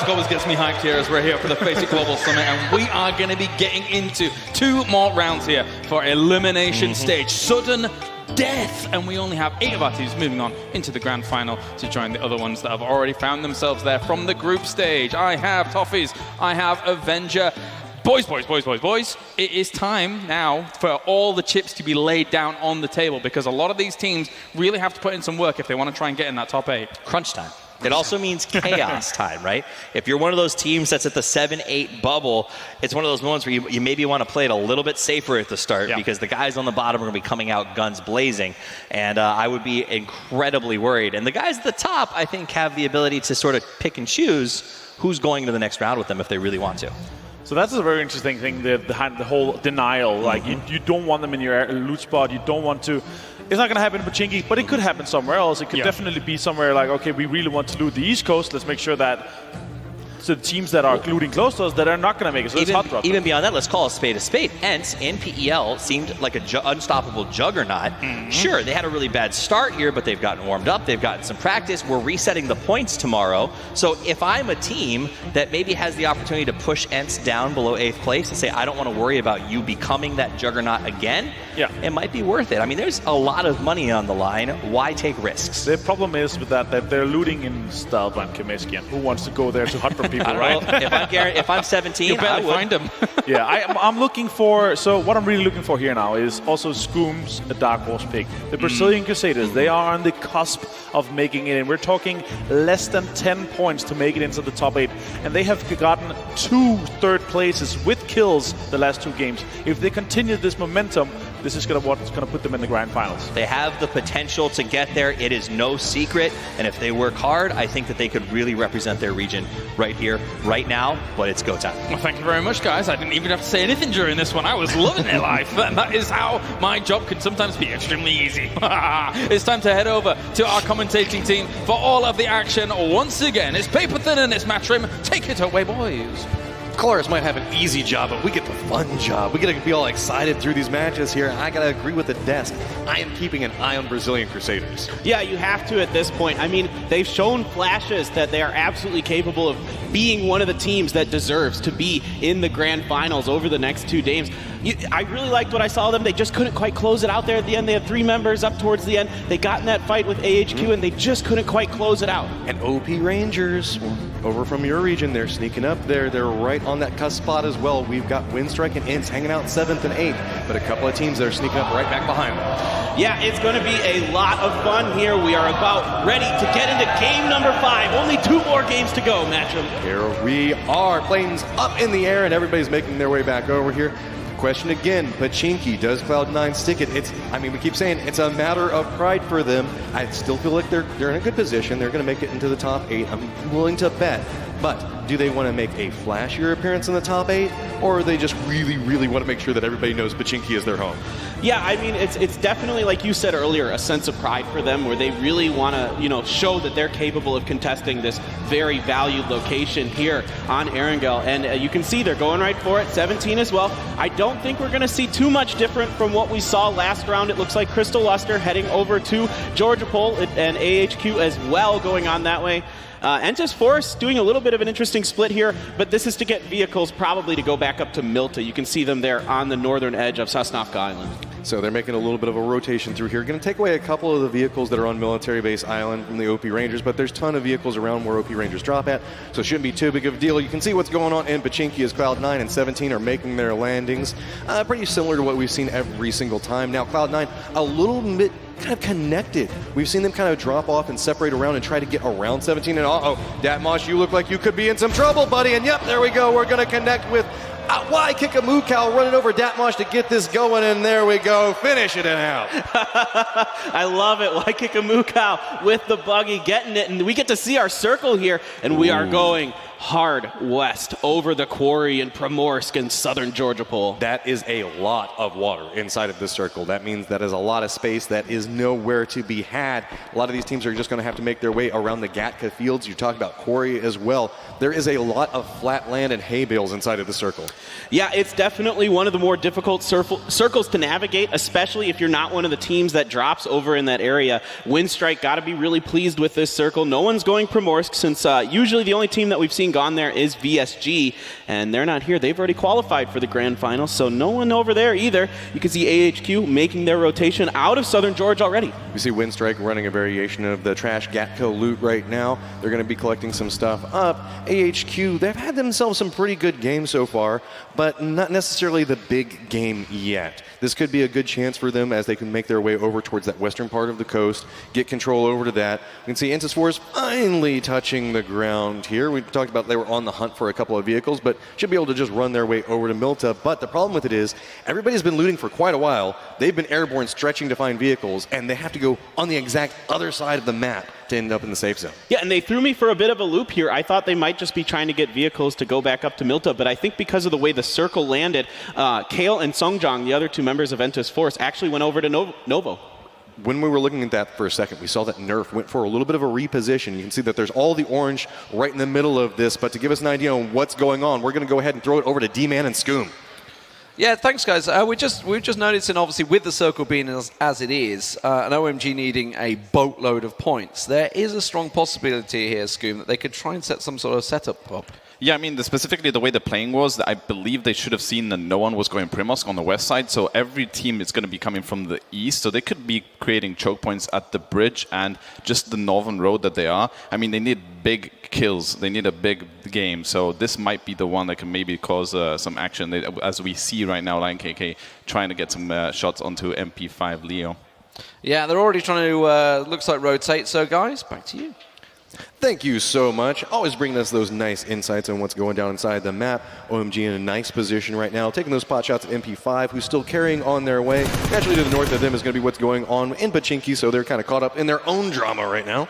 music always gets me hyped here as we're here for the Face It Global Summit, and we are going to be getting into 2 more rounds here for elimination stage. Sudden death, and we only have 8 of our teams moving on into the grand final to join the other ones that have already found themselves there from the group stage. I have Toffees, I have Avenger. Boys, it is time now for all the chips to be laid down on the table, because a lot of these teams really have to put in some work if they want to try and get in that top 8. Crunch time. It also means chaos time, right? If you're one of those teams that's at the 7-8 bubble, it's one of those moments where you maybe want to play it a little bit safer at the start, because the guys on the bottom are going to be coming out guns blazing, and I would be incredibly worried. And the guys at the top, I think, have the ability to sort of pick and choose who's going to the next round with them if they really want to. So that's a very interesting thing behind the whole denial. Like, you don't want them in your loot spot. You don't want to. It's not going to happen in pubg, but it could happen somewhere else. It could definitely be somewhere like, okay, we really want to loot the East Coast. Let's make sure that the teams that are looting close to us that are not going to make it. So even beyond that, let's call a spade a spade. ENCE in PEL seemed like an unstoppable juggernaut. Sure, they had a really bad start here, but they've gotten warmed up. They've gotten some practice. We're resetting the points tomorrow. So if I'm a team that maybe has the opportunity to push ENCE down below 8th place and say, I don't want to worry about you becoming that juggernaut again, it might be worth it. I mean, there's a lot of money on the line. Why take risks? The problem is with that they're looting in Stealth and Kamiskian. Who wants to go there to hunt for people? Right? If I'm 17, you better find them. I'm looking for. So what I'm really looking for here now is also Scooms, a dark horse pick. The Brazilian Crusaders, they are on the cusp of making it in. We're talking less than 10 points to make it into the top 8, and they have gotten 2 third places with kills the last 2 games. If they continue this momentum, this is what's going to put them in the grand finals. They have the potential to get there. It is no secret. And if they work hard, I think that they could really represent their region right here, right now. But it's go time. Well, thank you very much, guys. I didn't even have to say anything during this one. I was loving it live. And that is how my job can sometimes be extremely easy. It's time to head over to our commentating team for all of the action once again. It's paper thin and it's Matrim. Take it away, boys. Colors might have an easy job, but we get the fun job. We get to be all excited through these matches here. I got to agree with the desk. I am keeping an eye on Brazilian Crusaders. Yeah, you have to at this point. I mean, they've shown flashes that they are absolutely capable of being one of the teams that deserves to be in the grand finals over the next 2 games. I really liked what I saw of them. They just couldn't quite close it out there at the end. They had 3 members up towards the end. They got in that fight with AHQ, and they just couldn't quite close it out. And OP Rangers, over from your region, they're sneaking up there. They're right on that cusp spot as well. We've got Windstrike and ENCE hanging out 7th and 8th, but a couple of teams that are sneaking up right back behind them. Yeah, it's going to be a lot of fun here. We are about ready to get into game number 5. Only 2 more games to go, Matcham. Here we are. Planes up in the air, and everybody's making their way back over here. Question again, Pachinki, does Cloud9 stick it? We keep saying it's a matter of pride for them. I still feel like they're in a good position. They're going to make it into the top 8. I'm willing to bet. But do they want to make a flashier appearance in the top 8? Or they just really, really want to make sure that everybody knows Pachinki is their home? Yeah, I mean, it's definitely, like you said earlier, a sense of pride for them where they really want to, show that they're capable of contesting this very valued location here on Erangel. And you can see they're going right for it, 17 as well. I don't think we're going to see too much different from what we saw last round. It looks like Crystal Luster heading over to Georgia Pole and AHQ as well going on that way. Entis Force doing a little bit of an interesting split here, but this is to get vehicles probably to go back up to Milta. You can see them there on the northern edge of Sosnovka Island. So they're making a little bit of a rotation through here. Going to take away a couple of the vehicles that are on Military Base Island from the OP Rangers, but there's a ton of vehicles around where OP Rangers drop at, so it shouldn't be too big of a deal. You can see what's going on in Pachinki as Cloud9 and 17 are making their landings. Pretty similar to what we've seen every single time. Now Cloud9 a little bit kind of connected. We've seen them kind of drop off and separate around and try to get around 17. And Datmosh, you look like you could be in some trouble, buddy. And yep, there we go. We're going to connect with Y Kick a Mukau running over Datmosh to get this going. And there we go. Finish it out. I love it. Y Kick a Mukau with the buggy getting it. And we get to see our circle here. And we are going hard west over the quarry in Primorsk in southern Georgia Pole. That is a lot of water inside of this circle. That means that is a lot of space that is nowhere to be had. A lot of these teams are just going to have to make their way around the Gatka fields. You talk about quarry as well. There is a lot of flat land and hay bales inside of the circle. Yeah, it's definitely one of the more difficult circles to navigate, especially if you're not one of the teams that drops over in that area. Windstrike got to be really pleased with this circle. No one's going Primorsk since usually the only team that we've seen seeing gone there is VSG, and they're not here. They've already qualified for the grand final, so no one over there either. You can see AHQ making their rotation out of Southern Georgia already. We see Windstrike running a variation of the trash Gatco loot right now. They're going to be collecting some stuff up. AHQ, they've had themselves some pretty good games so far, but not necessarily the big game yet. This could be a good chance for them as they can make their way over towards that western part of the coast, get control over to that. You can see Intis4 finally touching the ground here. We talked about they were on the hunt for a couple of vehicles, but should be able to just run their way over to Milta. But the problem with it is everybody's been looting for quite a while. They've been airborne stretching to find vehicles, and they have to go on the exact other side of the map to end up in the safe zone. Yeah, and they threw me for a bit of a loop here. I thought they might just be trying to get vehicles to go back up to Milta, but I think because of the way the circle landed, Kale and Songjong, the other two members of Entis Force, actually went over to Novo. When we were looking at that for a second, we saw that Nerf went for a little bit of a reposition. You can see that there's all the orange right in the middle of this, but to give us an idea on what's going on, we're going to go ahead and throw it over to D-Man and Scoom. Yeah, thanks, guys. We're just noticing, obviously, with the circle being as it is, and OMG needing a boatload of points, there is a strong possibility here, Scoom, that they could try and set some sort of setup up. Yeah, I mean, specifically the way the playing was, I believe they should have seen that no one was going Primosk on the west side, so every team is going to be coming from the east, so they could be creating choke points at the bridge and just the northern road that they are. I mean, they need big kills. They need a big game, so this might be the one that can maybe cause some action, as we see right now, Lion KK trying to get some shots onto MP5 Leo. Yeah, they're already trying to, looks like, rotate, so guys, back to you. Thank you so much. Always bringing us those nice insights on what's going down inside the map. OMG in a nice position right now, taking those pot shots at MP5, who's still carrying on their way. Naturally, to the north of them is going to be what's going on in Pachinki, so they're kind of caught up in their own drama right now.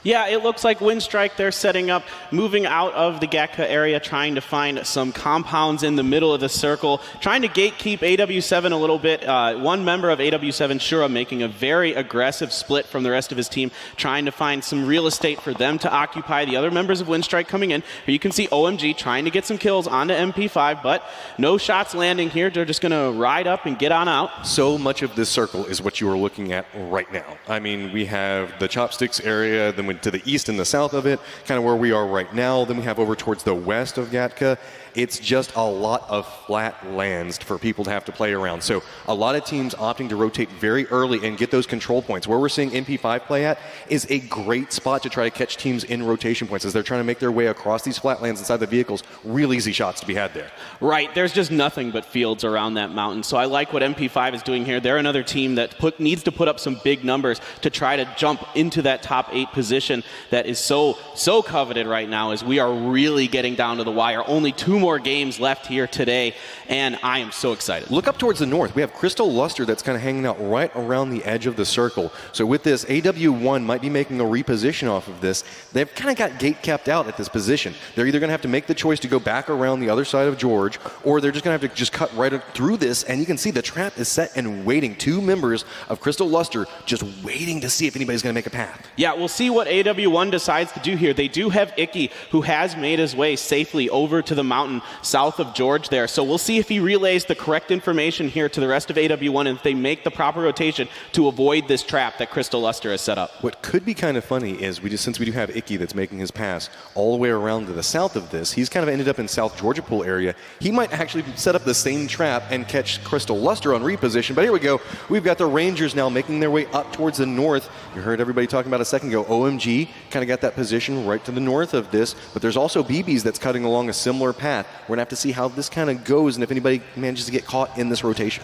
Yeah, it looks like Windstrike, they're setting up, moving out of the Gatka area, trying to find some compounds in the middle of the circle, trying to gatekeep AW7 a little bit. One member of AW7, Shura, making a very aggressive split from the rest of his team, trying to find some real estate for them to occupy. The other members of Windstrike coming in. Here you can see OMG trying to get some kills onto MP5, but no shots landing here. They're just going to ride up and get on out. So much of this circle is what you are looking at right now. I mean, we have the Chopsticks area, then went to the east and the south of it, kind of where we are right now. Then we have over towards the west of Gatka. It's just a lot of flat lands for people to have to play around. So a lot of teams opting to rotate very early and get those control points. Where we're seeing MP5 play at is a great spot to try to catch teams in rotation points as they're trying to make their way across these flat lands inside the vehicles. Real easy shots to be had there. Right, there's just nothing but fields around that mountain. So I like what MP5 is doing here. They're another team that needs to put up some big numbers to try to jump into that top 8 position that is so coveted right now, as we are really getting down to the wire. Only 2 more games left here today, and I am so excited. Look up towards the north. We have Crystal Luster that's kind of hanging out right around the edge of the circle. So with this, AW1 might be making a reposition off of this. They've kind of got gate capped out at this position. They're either going to have to make the choice to go back around the other side of George, or they're just going to have to just cut right through this, and you can see the trap is set and waiting. 2 members of Crystal Luster just waiting to see if anybody's going to make a path. Yeah, we'll see what AW1 decides to do here. They do have Icky, who has made his way safely over to the mountain south of George there. So we'll see if he relays the correct information here to the rest of AW1 and if they make the proper rotation to avoid this trap that Crystal Luster has set up. What could be kind of funny is since we do have Icky that's making his pass all the way around to the south of this, he's kind of ended up in South Georgia Pool area. He might actually set up the same trap and catch Crystal Luster on reposition. But here we go. We've got the Rangers now making their way up towards the north. You heard everybody talking about a second ago. OMG kind of got that position right to the north of this, but there's also BBs that's cutting along a similar path. We're going to have to see how this kind of goes and if anybody manages to get caught in this rotation.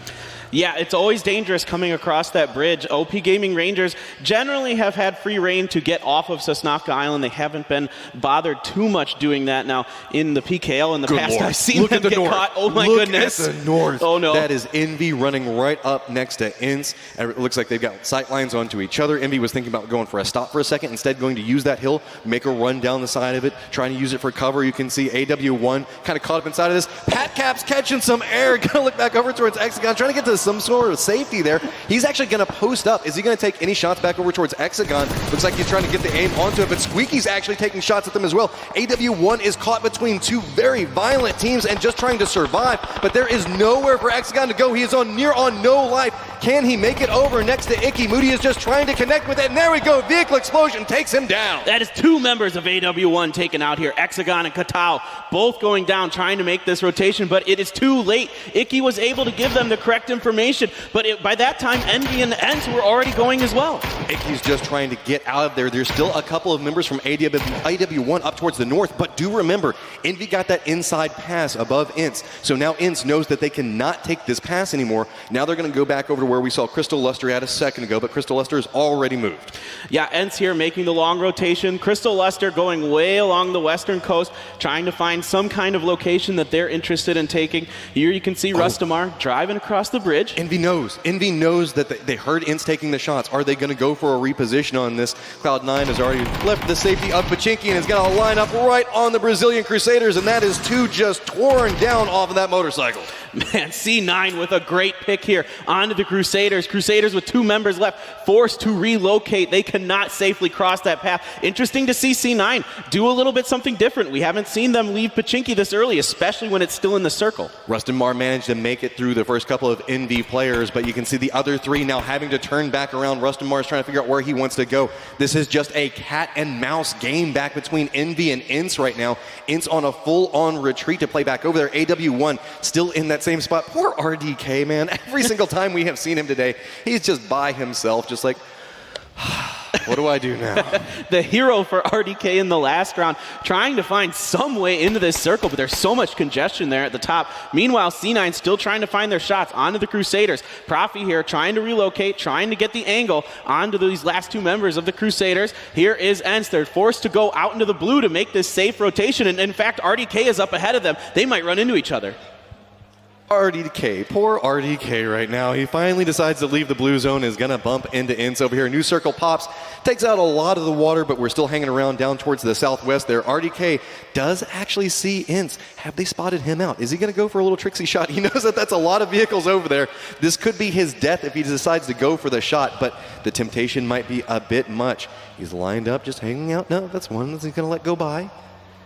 Yeah, it's always dangerous coming across that bridge. OP Gaming Rangers generally have had free reign to get off of Sosnovka Island. They haven't been bothered too much doing that. Now, in the PKL in the past, I've seen them get caught. Oh my goodness. Look at the north. Oh no. That is Envy running right up next to Ince. It looks like they've got sight lines onto each other. Envy was thinking about going for a stop for a second, instead going to use that hill, make a run down the side of it, trying to use it for cover. You can see AW1 kind of caught up inside of this. Pat Cap's catching some air, gonna look back over towards Hexagon, trying to get to some sort of safety there. He's actually gonna post up. Is he gonna take any shots back over towards Hexagon? Looks like he's trying to get the aim onto it, but Squeaky's actually taking shots at them as well. AW1 is caught between 2 very violent teams and just trying to survive, but there is nowhere for Hexagon to go. He is on no life. Can he make it over next to Icky? Moody is just trying to connect with it, and there we go. Vehicle explosion takes him down. That is 2 members of AW1 taken out here. Hexagon and Katao both going down, trying to make this rotation, but it is too late. Icky was able to give them the correct information, but by that time, Envy and Ents were already going as well. Icky's just trying to get out of there. There's still a couple of members from AW1 up towards the north, but do remember, Envy got that inside pass above Ints, so now Ints knows that they cannot take this pass anymore. Now they're going to go back over to where we saw Crystal Luster at a second ago, but Crystal Luster has already moved. Yeah, Ents here making the long rotation. Crystal Luster going way along the western coast, trying to find some kind of location that they're interested in taking. Here you can see Rustamar driving across the bridge. Envy knows. Envy knows that they heard Ints taking the shots. Are they going to go for a reposition on this? Cloud9 has already left the safety of Pachinki and is going to line up right on the Brazilian Crusaders, and that is 2 just torn down off of that motorcycle. Man, C9 with a great pick here onto the Crusaders. Crusaders with 2 members left, forced to relocate. They cannot safely cross that path. Interesting to see C9 do a little bit something different. We haven't seen them leave Pachinki this early, especially when it's still in the circle. Rustamar managed to make it through the first couple of Envy players, but you can see the other 3 now having to turn back around. Rustamar is trying to figure out where he wants to go. This is just a cat and mouse game back between Envy and Ints right now. Ints on a full-on retreat to play back over there. AW1 still in that same spot. Poor RDK, man. Every single time we have seen him today, he's just by himself, just like, what do I do now? The hero for RDK in the last round, trying to find some way into this circle, but there's so much congestion there at the top. Meanwhile, C9 still trying to find their shots onto the Crusaders. Profi here trying to relocate, trying to get the angle onto these last 2 members of the Crusaders. Here is Ents. They're forced to go out into the blue to make this safe rotation, and in fact, RDK is up ahead of them. They might run into each other. RDK, poor RDK right now. He finally decides to leave the blue zone, is going to bump into Ints over here. New circle pops, takes out a lot of the water, but we're still hanging around down towards the southwest there. RDK does actually see Ints. Have they spotted him out? Is he going to go for a little tricksy shot? He knows that that's a lot of vehicles over there. This could be his death if he decides to go for the shot, but the temptation might be a bit much. He's lined up, just hanging out. No, that's one that he's going to let go by.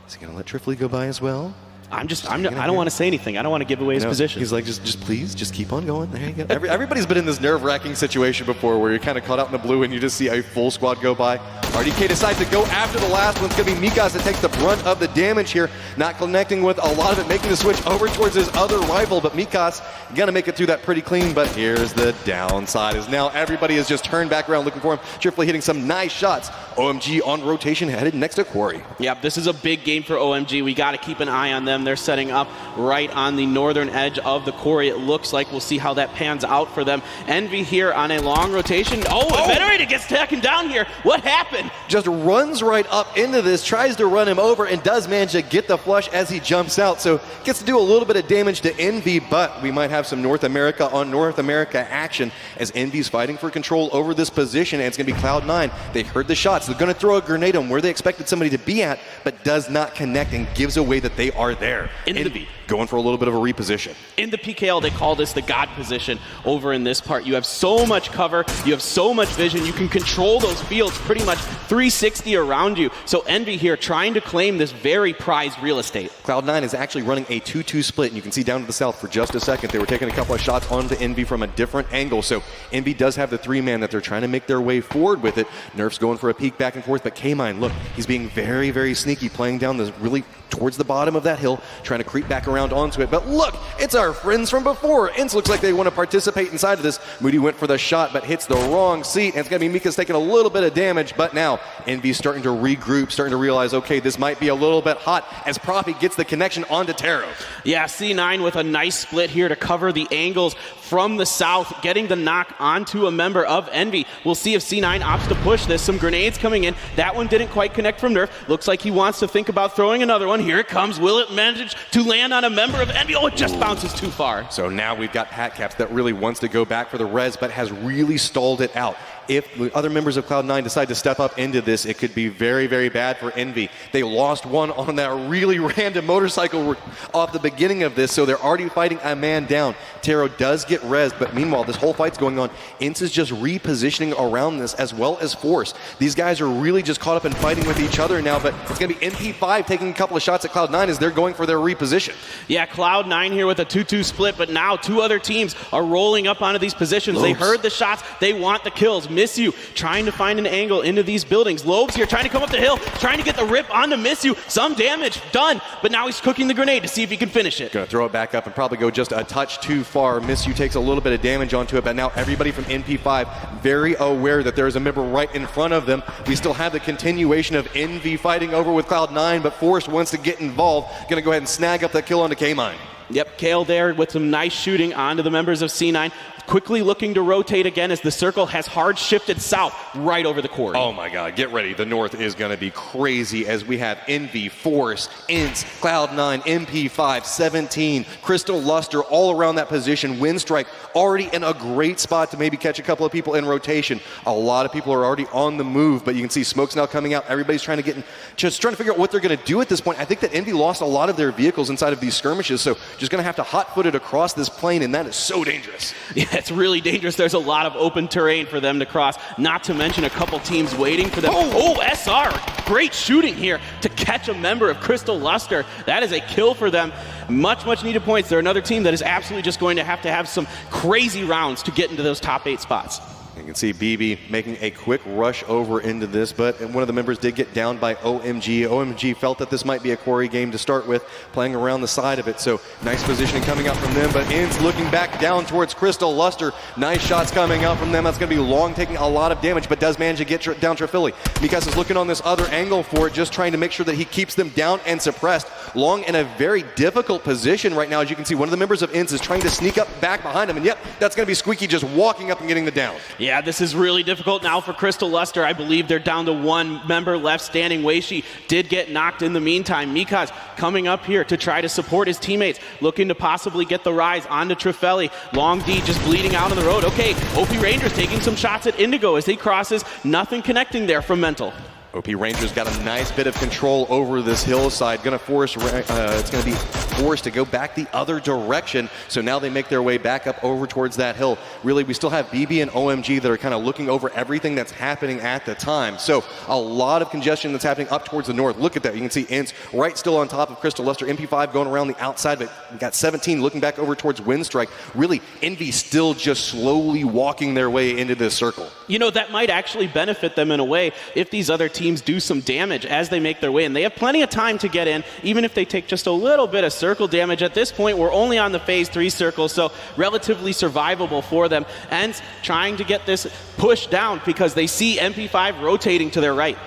Is he going to let Trifley go by as well? I don't want to say anything. I don't want to give away his position. He's like, just please, just keep on going. There you go. Everybody's been in this nerve-wracking situation before where you're kind of caught out in the blue and you just see a full squad go by. RDK decides to go after the last one. It's going to be Mikas that takes the brunt of the damage here, not connecting with a lot of it, making the switch over towards his other rival, but Mikas going to make it through that pretty clean, but here's the downside, is now everybody has just turned back around looking for him. Trifley hitting some nice shots. OMG on rotation, headed next to Quarry. Yeah, this is a big game for OMG. We got to keep an eye on them. They're setting up right on the northern edge of the quarry. It looks like we'll see how that pans out for them. Envy here on a long rotation. Venerator gets taken down here. What happened? Just runs right up into this, tries to run him over, and does manage to get the flush as he jumps out. So gets to do a little bit of damage to Envy, but we might have some North America on North America action as Envy's fighting for control over this position, and it's going to be Cloud9. They heard the shots. They're going to throw a grenade on where they expected somebody to be at, but does not connect and gives away that they are there. Envy going for a little bit of a reposition. In the PKL, they call this the God position over in this part. You have so much cover, you have so much vision, you can control those fields pretty much 360 around you. So Envy here trying to claim this very prized real estate. Cloud9 is actually running a 2-2 split, and you can see down to the south for just a second. They were taking a couple of shots onto Envy from a different angle. So Envy does have the 3-man that they're trying to make their way forward with it. Nerf's going for a peek back and forth, but K-Mine, look, he's being very, very sneaky, playing down this really towards the bottom of that hill, trying to creep back around onto it. But look, it's our friends from before. Ints looks like they want to participate inside of this. Moody went for the shot, but hits the wrong seat, and it's going to be Mika's taking a little bit of damage, but now Envy's starting to regroup, starting to realize, okay, this might be a little bit hot as Profi gets the connection onto Taro. Yeah, C9 with a nice split here to cover the angles from the south, getting the knock onto a member of Envy. We'll see if C9 opts to push this. Some grenades coming in. That one didn't quite connect from Nerf. Looks like he wants to think about throwing another one. Here it comes. Will it manage to land on a member of Envy? Oh, it just bounces too far. So now we've got Pat Caps that really wants to go back for the res, but has really stalled it out. if other members of Cloud9 decide to step up into this, it could be very, very bad for Envy. They lost one on that really random motorcycle off the beginning of this, so they're already fighting a man down. Taro does get rezzed, but meanwhile, this whole fight's going on. Ince is just repositioning around this, as well as Force. These guys are really just caught up in fighting with each other now, but it's going to be MP5 taking a couple of shots at Cloud9 as they're going for their reposition. Yeah, Cloud9 here with a 2-2 split, but now two other teams are rolling up onto these positions. They heard the shots. They want the kills. Miss You trying to find an angle into these buildings. Lobes here trying to come up the hill, trying to get the rip onto Miss You. Some damage done, but now he's cooking the grenade to see if he can finish it. Gonna throw it back up and probably go just a touch too far. Miss You takes a little bit of damage onto it, but now everybody from NP5 very aware that there is a member right in front of them. We still have the continuation of Envy fighting over with Cloud9, but Force wants to get involved. Gonna go ahead and snag up that kill onto K-Mine. Yep, Kale there with some nice shooting onto the members of C9. Quickly looking to rotate again as the circle has hard shifted south right over the quarry. Oh my god, get ready. The north is going to be crazy as we have Envy, Force, Ince, Cloud9, MP5, 17, Crystal Luster all around that position. Windstrike already in a great spot to maybe catch a couple of people in rotation. A lot of people are already on the move, but you can see smoke's now coming out. Everybody's trying to get in, just trying to figure out what they're going to do at this point. I think that Envy lost a lot of their vehicles inside of these skirmishes, so just going to have to hot-foot it across this plane, and that is so dangerous. Yeah, it's really dangerous. There's a lot of open terrain for them to cross, not to mention a couple teams waiting for them. Oh, SR, great shooting here to catch a member of Crystal Luster. That is a kill for them. Much, much needed points. They're another team that is absolutely just going to have some crazy rounds to get into those top 8 spots. You can see BB making a quick rush over into this, but one of the members did get down by OMG. OMG felt that this might be a quarry game to start with, playing around the side of it, so nice positioning coming out from them, but Ince looking back down towards Crystal Luster. Nice shots coming out from them. That's going to be Long taking a lot of damage, but does manage to get down Trafili. Mikas is looking on this other angle for it, just trying to make sure that he keeps them down and suppressed. Long in a very difficult position right now. As you can see, one of the members of Ince is trying to sneak up back behind him, and yep, that's going to be Squeaky just walking up and getting the down. Yeah, this is really difficult now for Crystal Luster. I believe they're down to one member left standing. Weishi did get knocked in the meantime. Mikas coming up here to try to support his teammates, looking to possibly get the rise onto Trafeli. Long D just bleeding out on the road. Okay, OP Rangers taking some shots at Indigo as he crosses. Nothing connecting there from Mental. OP Rangers got a nice bit of control over this hillside. Gonna force, it's gonna be forced to go back the other direction. So now they make their way back up over towards that hill. Really, we still have BB and OMG that are kind of looking over everything that's happening at the time. So a lot of congestion that's happening up towards the north. Look at that. You can see Ince right still on top of Crystal Luster. MP5 going around the outside, but we got 17 looking back over towards Windstrike. Really, Envy still just slowly walking their way into this circle. You know, that might actually benefit them in a way if these other teams do some damage as they make their way in. They have plenty of time to get in, even if they take just a little bit of circle damage. At this point, we're only on the phase 3 circle, so relatively survivable for them. And trying to get this push down because they see MP5 rotating to their right.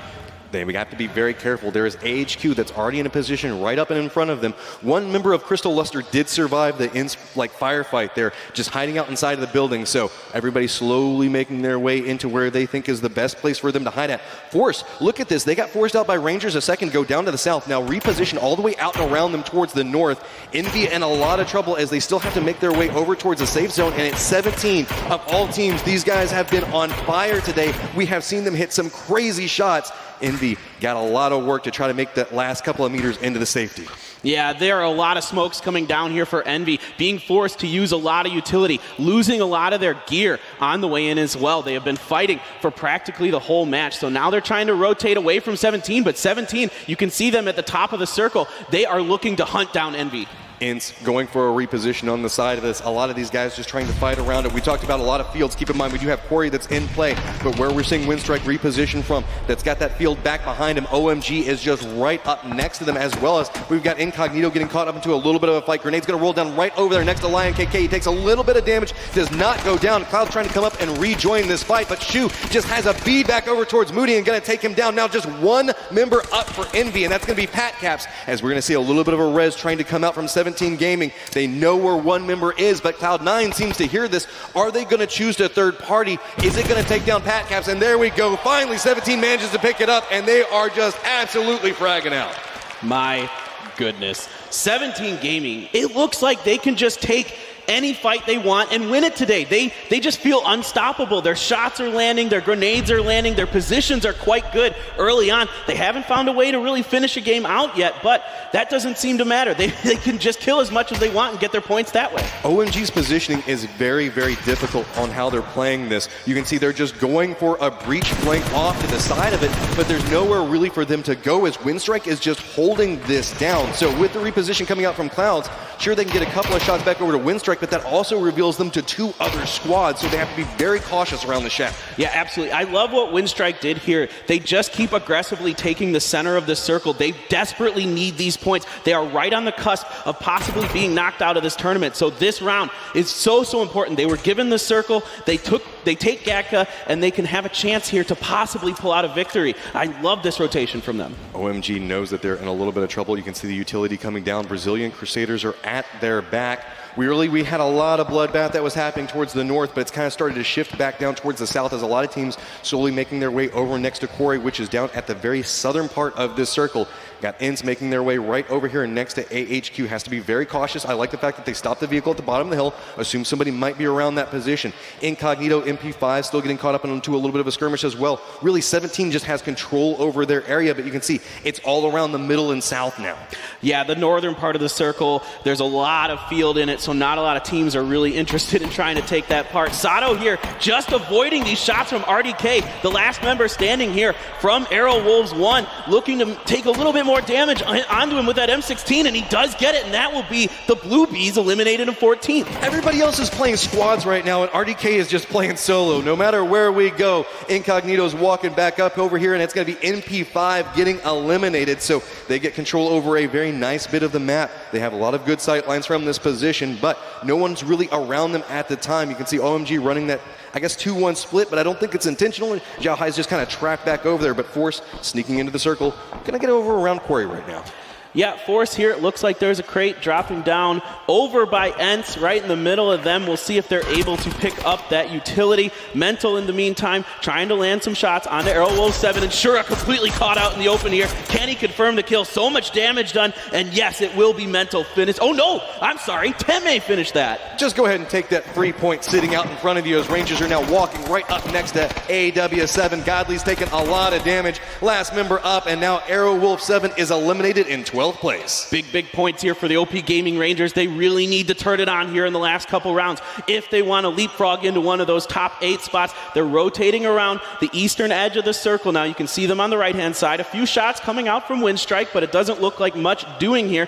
Then we have to be very careful. There is AHQ that's already in a position right up and in front of them. One member of Crystal Luster did survive the firefight there, just hiding out inside of the building. So everybody's slowly making their way into where they think is the best place for them to hide at. Force, look at this. They got forced out by Rangers a second ago down to the south. Now reposition all the way out and around them towards the north. Envy in a lot of trouble as they still have to make their way over towards the safe zone. And it's 17 of all teams. These guys have been on fire today. We have seen them hit some crazy shots. Envy got a lot of work to try to make that last couple of meters into the safety. Yeah, there are a lot of smokes coming down here for Envy, being forced to use a lot of utility, losing a lot of their gear on the way in as well. They have been fighting for practically the whole match, so now they're trying to rotate away from 17, but 17, you can see them at the top of the circle. They are looking to hunt down Envy. Ince going for a reposition on the side of this. A lot of these guys just trying to fight around it. We talked about a lot of fields. Keep in mind, we do have Quarry that's in play, but where we're seeing Windstrike reposition from, that's got that field back behind him. OMG is just right up next to them, as well as we've got Incognito getting caught up into a little bit of a fight. Grenade's going to roll down right over there next to Lion KK. He takes a little bit of damage, does not go down. Cloud's trying to come up and rejoin this fight, but Shu just has a bead back over towards Moody and going to take him down. Now just one member up for Envy, and that's going to be Pat Caps, as we're going to see a little bit of a res trying to come out from 17 Gaming. They know where one member is, but Cloud9 seems to hear this. Are they going to choose a third party? Is it going to take down Pat Caps? And there we go. Finally, 17 manages to pick it up, and they are just absolutely fragging out. My goodness. 17 Gaming. It looks like they can just take any fight they want and win it today. They just feel unstoppable. Their shots are landing, their grenades are landing, their positions are quite good early on. They haven't found a way to really finish a game out yet, but that doesn't seem to matter. They can just kill as much as they want and get their points that way. OMG's positioning is very, very difficult on how they're playing this. You can see they're just going for a breach flank off to the side of it, but there's nowhere really for them to go as Windstrike is just holding this down. So with the reposition coming out from Clouds, sure, they can get a couple of shots back over to Windstrike, but that also reveals them to 2 other squads, so they have to be very cautious around the shaft. Yeah, absolutely. I love what Windstrike did here. They just keep aggressively taking the center of the circle. They desperately need these points. They are right on the cusp of possibly being knocked out of this tournament. So this round is so important. They were given the circle, they take Gatka, and they can have a chance here to possibly pull out a victory. I love this rotation from them. OMG knows that they're in a little bit of trouble. You can see the utility coming down. Brazilian Crusaders are at their back. We had a lot of bloodbath that was happening towards the north, but it's kind of started to shift back down towards the south as a lot of teams slowly making their way over next to Quarry, which is down at the very southern part of this circle. Got Ints making their way right over here next to AHQ. Has to be very cautious. I like the fact that they stopped the vehicle at the bottom of the hill. Assume somebody might be around that position. Incognito, MP5 still getting caught up into a little bit of a skirmish as well. Really, 17 just has control over their area, but you can see it's all around the middle and south now. Yeah, the northern part of the circle, there's a lot of field in it, so not a lot of teams are really interested in trying to take that part. Sato here just avoiding these shots from RDK, the last member standing here from Arrow Wolves 1, looking to take a little bit more damage onto him with that M16, and he does get it, and that will be the Blue Bees eliminated in 14th. Everybody else is playing squads right now, and RDK is just playing solo. No matter where we go, Incognito's walking back up over here, and it's going to be NP5 getting eliminated, so they get control over a very nice bit of the map. They have a lot of good sight lines from this position, but no one's really around them at the time. You can see OMG running that, I guess, 2-1 split, but I don't think it's intentional. Zhao Hai's just kind of trapped back over there, but Force sneaking into the circle. Gonna get over around Quarry right now. Yeah, Force here, it looks like there's a crate dropping down over by Ents, right in the middle of them. We'll see if they're able to pick up that utility. Mental, in the meantime, trying to land some shots onto Arrow Wolf 7, and Shura completely caught out in the open here. Can he confirm the kill? So much damage done, and yes, it will be Mental finish. Oh no, I'm sorry, Teme finished that. Just go ahead and take that 3-point sitting out in front of you as Rangers are now walking right up next to AW7. Godly's taking a lot of damage. Last member up, and now Arrow Wolf 7 is eliminated in 12th place. Big points here for the OP Gaming Rangers. They really need to turn it on here in the last couple rounds if they want to leapfrog into one of those top 8 spots. They're rotating around the eastern edge of the circle now. You can see them on the right-hand side. A few shots coming out from Windstrike, but it doesn't look like much doing here.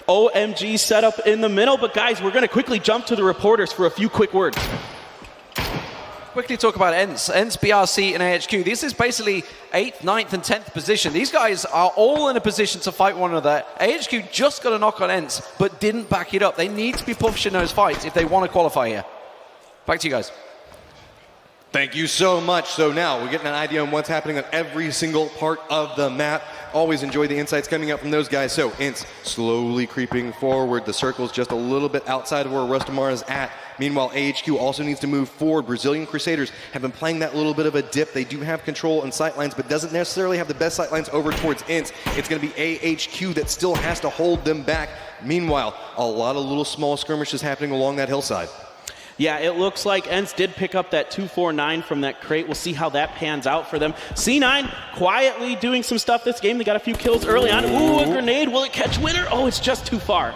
OMG set up in the middle, but guys, we're going to quickly jump to the reporters for a few quick words. Quickly talk about Ents, BRC, and AHQ. This is basically 8th, 9th, and 10th position. These guys are all in a position to fight one another. AHQ just got a knock on Ents, but didn't back it up. They need to be pushing those fights if they want to qualify here. Back to you guys. Thank you so much. So now we're getting an idea on what's happening on every single part of the map. Always enjoy the insights coming up from those guys. So Ints slowly creeping forward. The circle's just a little bit outside of where Rustamar is at. Meanwhile, AHQ also needs to move forward. Brazilian Crusaders have been playing that little bit of a dip. They do have control and sightlines, but doesn't necessarily have the best sightlines over towards Ints. It's going to be AHQ that still has to hold them back. Meanwhile, a lot of little small skirmishes happening along that hillside. Yeah, it looks like Ents did pick up that 249 from that crate. We'll see how that pans out for them. C9 quietly doing some stuff this game. They got a few kills early on. Ooh, a grenade. Will it catch Winner? Oh, it's just too far.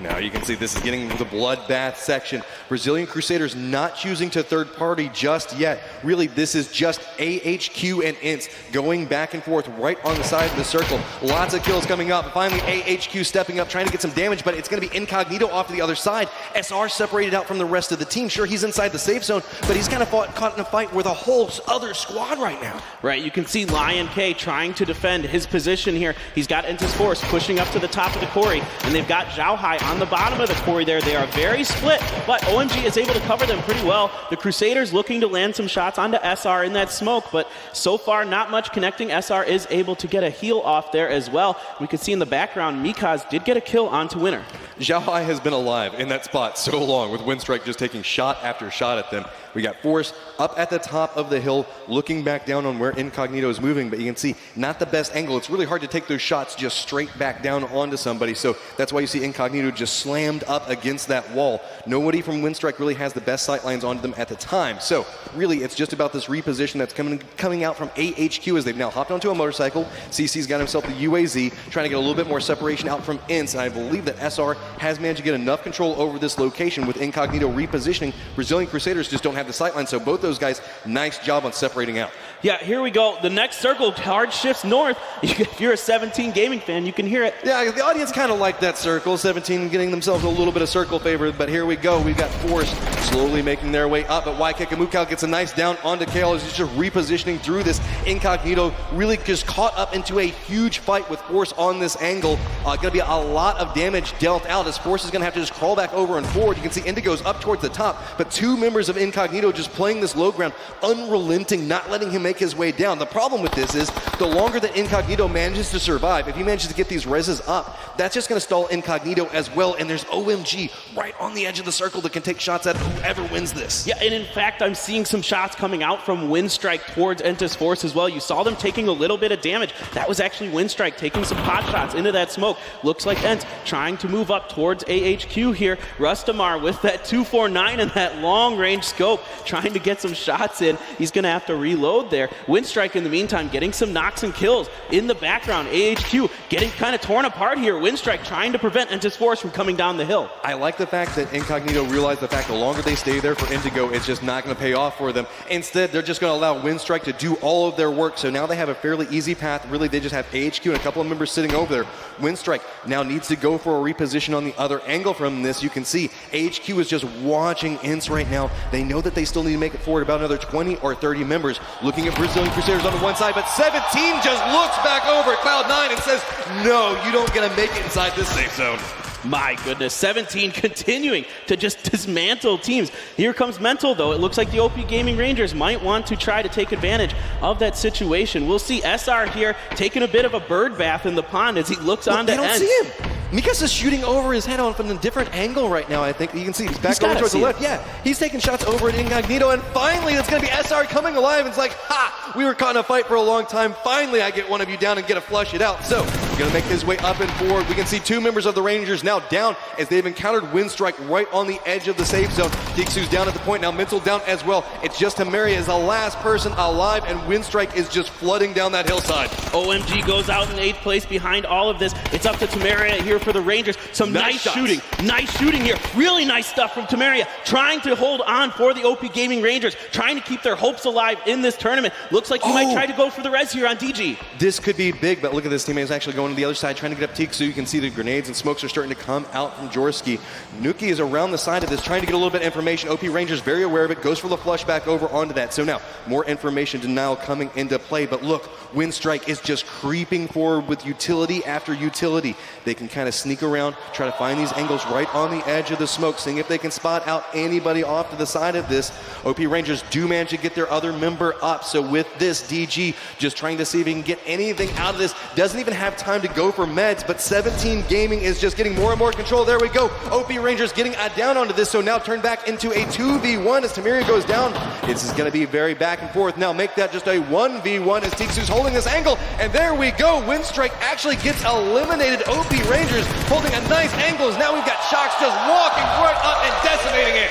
Now you can see this is getting into the bloodbath section. Brazilian Crusaders not choosing to third party just yet. Really, this is just AHQ and Ints going back and forth right on the side of the circle. Lots of kills coming up. Finally, AHQ stepping up, trying to get some damage, but it's going to be Incognito off to the other side. SR separated out from the rest of the team. Sure, he's inside the safe zone, but he's kind of caught in a fight with a whole other squad right now. Right, you can see Lion K trying to defend his position here. He's got Intis Force pushing up to the top of the quarry, and they've got Zhao Hai on the bottom of the quarry there. They are very split, but OMG is able to cover them pretty well. The Crusaders looking to land some shots onto SR in that smoke, but so far not much connecting. SR is able to get a heal off there as well. We can see in the background, Mikaz did get a kill onto Winner. Xiaohai has been alive in that spot so long with Windstrike just taking shot after shot at them. We got Force up at the top of the hill looking back down on where Incognito is moving, but you can see not the best angle. It's really hard to take those shots just straight back down onto somebody, so that's why you see Incognito just slammed up against that wall. Nobody from Windstrike really has the best sight lines onto them at the time, so really it's just about this reposition that's coming out from AHQ as they've now hopped onto a motorcycle. CC's got himself the UAZ, trying to get a little bit more separation out from Ints, and I believe that SR has managed to get enough control over this location with Incognito repositioning. Brazilian Crusaders just don't have the sight line, so both those guys, nice job on separating out. Yeah, here we go. The next circle, hard shifts north. If you're a 17 gaming fan, you can hear it. Yeah, the audience kind of liked that circle. 17 getting themselves a little bit of circle favor, but here we go. We've got Force slowly making their way up, but Waikakamukau gets a nice down onto Kale as he's just repositioning through this. Incognito really just caught up into a huge fight with Force on this angle. Going to be a lot of damage dealt out as Force is going to have to just crawl back over and forward. You can see Indigo's up towards the top, but two members of Incognito just playing this low ground, unrelenting, not letting him make his way down. The problem with this is the longer that Incognito manages to survive, if he manages to get these reses up, that's just going to stall Incognito as well, and there's OMG right on the edge of the circle that can take shots at whoever wins this. Yeah, and in fact, I'm seeing some shots coming out from Windstrike towards Entis Force as well. You saw them taking a little bit of damage. That was actually Windstrike taking some pot shots into that smoke. Looks like Ent trying to move up towards AHQ here. Rustamar with that 249 and that long-range scope, trying to get some shots in. He's going to have to reload there. Windstrike, in the meantime, getting some knocks and kills in the background. AHQ getting kind of torn apart here. Windstrike trying to prevent Entis Force from coming down the hill. I like the fact that Incognito realized the fact the longer they stay there for Indigo, it's just not going to pay off for them. Instead, they're just going to allow Windstrike to do all of their work. So now they have a fairly easy path. Really, they just have AHQ and a couple of members sitting over there. Windstrike now needs to go for a reposition on the other angle from this. You can see AHQ is just watching Ints right now. They know that they still need to make it forward about another 20 or 30 members. Looking at Brazilian Crusaders on the one side, but 17 just looks back over at Cloud9 and says, no, you don't get to make it inside this safe zone. My goodness, 17 continuing to just dismantle teams. Here comes Mental, though. It looks like the OP Gaming Rangers might want to try to take advantage of that situation. We'll see SR here taking a bit of a bird bath in the pond as he looks on to They don't see him. Mikas is shooting over his head on from a different angle right now, I think. You can see he's back over towards the left. Yeah, he's taking shots over at Incognito, and finally it's going to be SR coming alive. It's like, ha, we were caught in a fight for a long time. Finally, I get one of you down and get to flush it out. So, going to make his way up and forward. We can see two members of the Rangers now down as they've encountered Windstrike right on the edge of the safe zone. Tiksu's down at the point now. Mental down as well. It's just Tamaria is the last person alive, and Windstrike is just flooding down that hillside. OMG goes out in 8th place behind all of this. It's up to Tamaria here for the Rangers. Some nice shooting. Nice shooting here. Really nice stuff from Tamaria. Trying to hold on for the OP Gaming Rangers. Trying to keep their hopes alive in this tournament. Looks like he might try to go for the res here on DG. This could be big, but look at this. Teammate is actually going to the other side, trying to get up Tiksu. You can see the grenades and smokes are starting to come out from Jorski. Nuki is around the side of this, trying to get a little bit of information. OP Rangers very aware of it, goes for the flush back over onto that. So now, more information denial coming into play. But look, Windstrike is just creeping forward with utility after utility. They can kind of sneak around, try to find these angles right on the edge of the smoke, seeing if they can spot out anybody off to the side of this. OP Rangers do manage to get their other member up. So with this, DG just trying to see if he can get anything out of this. Doesn't even have time to go for meds, but 17 Gaming is just getting more and more control. There we go. OP Rangers getting a down onto this, so now turn back into a 2v1 as Tamiria goes down. This is going to be very back and forth. Now make that just a 1v1 as Tiksu's holding this angle, and there we go. Windstrike actually gets eliminated. OP Rangers holding a nice angle. Now we've got Shocks just walking right up and decimating it.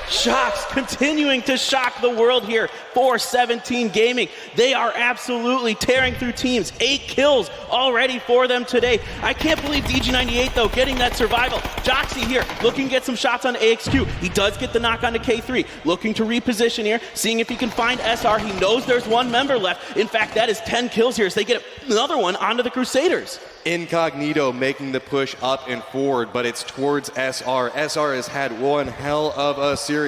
Shocks continuing to shock the world here for 17 Gaming. They are absolutely tearing through teams. 8 kills already for them today. I can't believe DG98, though, getting that survival. Joxy here looking to get some shots on AXQ. He does get the knock onto K3. Looking to reposition here, seeing if he can find SR. He knows there's one member left. In fact, that is 10 kills here as they get another one onto the Crusaders. Incognito making the push up and forward, but it's towards SR. SR has had one hell of a series.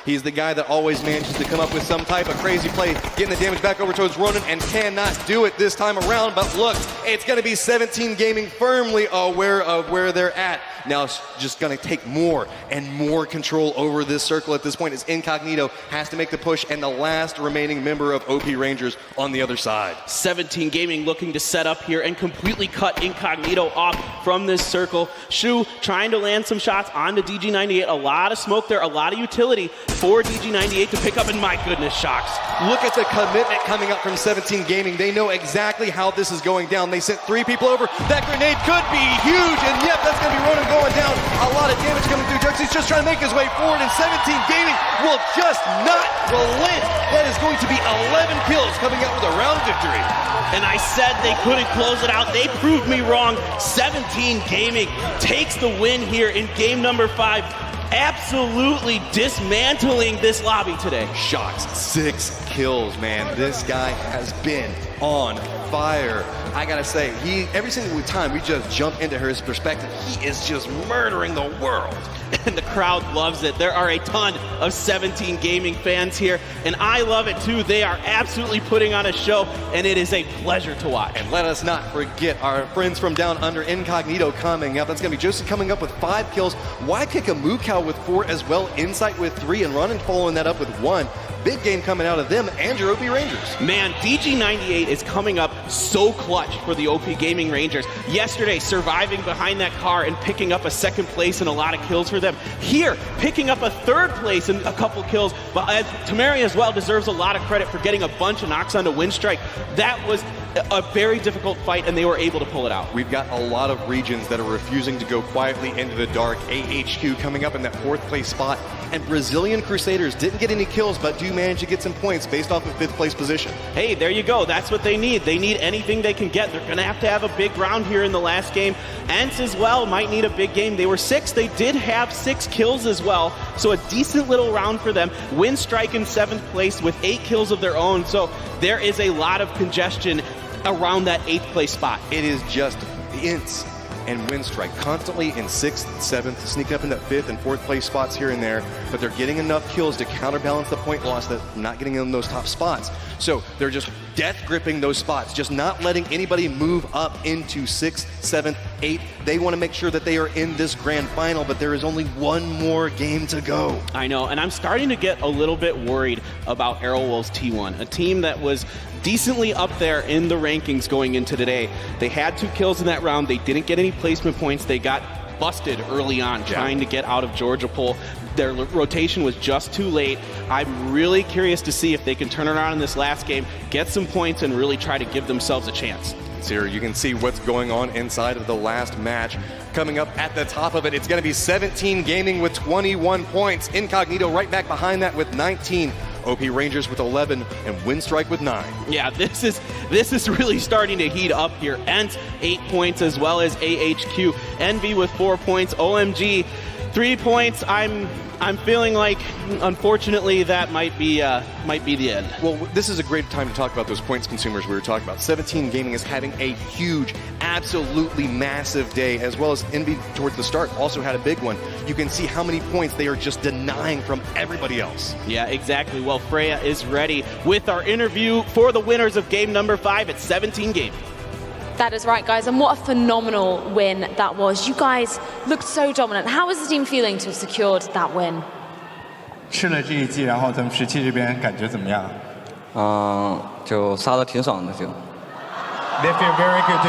He's the guy that always manages to come up with some type of crazy play, getting the damage back over towards Ronan, and cannot do it this time around. But look, it's going to be 17 Gaming firmly aware of where they're at. Now it's just going to take more and more control over this circle at this point, as Incognito has to make the push, and the last remaining member of OP Rangers on the other side. 17 Gaming looking to set up here and completely cut cut Incognito off from this circle. Shu trying to land some shots onto DG98. A lot of smoke there, a lot of utility for DG98 to pick up, and my goodness, Shocks. Look at the commitment coming up from 17 Gaming. They know exactly how this is going down. They sent 3 people over. That grenade could be huge, and yep, that's going to be Ronan going down. A lot of damage coming through. He's just trying to make his way forward, and 17 Gaming will just not relent. That is going to be 11 kills coming out with a round victory. And I said they couldn't close it out. They proved me wrong. 17 Gaming takes the win here in game number 5. Absolutely dismantling this lobby today. Shocks, 6 kills, man. This guy has been on fire. I gotta say, every single time we just jump into his perspective, he is just murdering the world. And the crowd loves it. There are a ton of 17 Gaming fans here, and I love it too. They are absolutely putting on a show, and it is a pleasure to watch. And let us not forget our friends from down under, Incognito, coming up. That's going to be Joseph coming up with 5 kills. Why kick a Mukau with 4 as well? Insight with 3, and Ronan following that up with 1. Big game coming out of them and your OP Rangers. Man, DG98 is coming up so clutch for the OP Gaming Rangers. Yesterday, surviving behind that car and picking up a 2nd place and a lot of kills for them. Here, picking up a 3rd place and a couple kills. But Tamari as well deserves a lot of credit for getting a bunch of knocks onto Windstrike. That was a very difficult fight, and they were able to pull it out. We've got a lot of regions that are refusing to go quietly into the dark. AHQ coming up in that 4th place spot. And Brazilian Crusaders didn't get any kills, but do manage to get some points based off of 5th place position. Hey, there you go. That's what they need. They need anything they can get. They're going to have a big round here in the last game. Ents as well might need a big game. They were 6. They did have 6 kills as well, so a decent little round for them. Windstrike in 7th place with 8 kills of their own, so there is a lot of congestion around that 8th place spot. It is just Ents and Windstrike constantly in 6th, 7th, sneak up into 5th and 4th place spots here and there, but they're getting enough kills to counterbalance the point loss that not getting in those top spots. So they're just death gripping those spots, just not letting anybody move up into 6th, 7th, 8th. They want to make sure that they are in this grand final, but there is only 1 more game to go. I know, and I'm starting to get a little bit worried about Arrowwolves T1, a team that was decently up there in the rankings going into today. They had 2 kills in that round. They didn't get any placement points. They got busted early on trying to get out of Georgia Pole. Their rotation was just too late. I'm really curious to see if they can turn it around in this last game, get some points, and really try to give themselves a chance. So here you can see what's going on inside of the last match. Coming up at the top of it, it's going to be 17 Gaming with 21 points. Incognito right back behind that with 19. OP Rangers with 11 and Windstrike with 9. Yeah, this is really starting to heat up here. Ents 8 points as well as AHQ. Envy with 4 points. OMG 3 points. I'm feeling like, unfortunately, that might be the end. Well, this is a great time to talk about those points consumers we were talking about. 17 Gaming is having a huge, absolutely massive day, as well as Envy towards the start also had a big one. You can see how many points they are just denying from everybody else. Yeah, exactly. Well, Freya is ready with our interview for the winners of game number 5 at 17 Gaming. That is right, guys, and what a phenomenal win that was. You guys looked so dominant. How is the team feeling to have secured that win? 吃了这一季，然后咱们17这边感觉怎么样？就杀得挺爽的就。They feel very good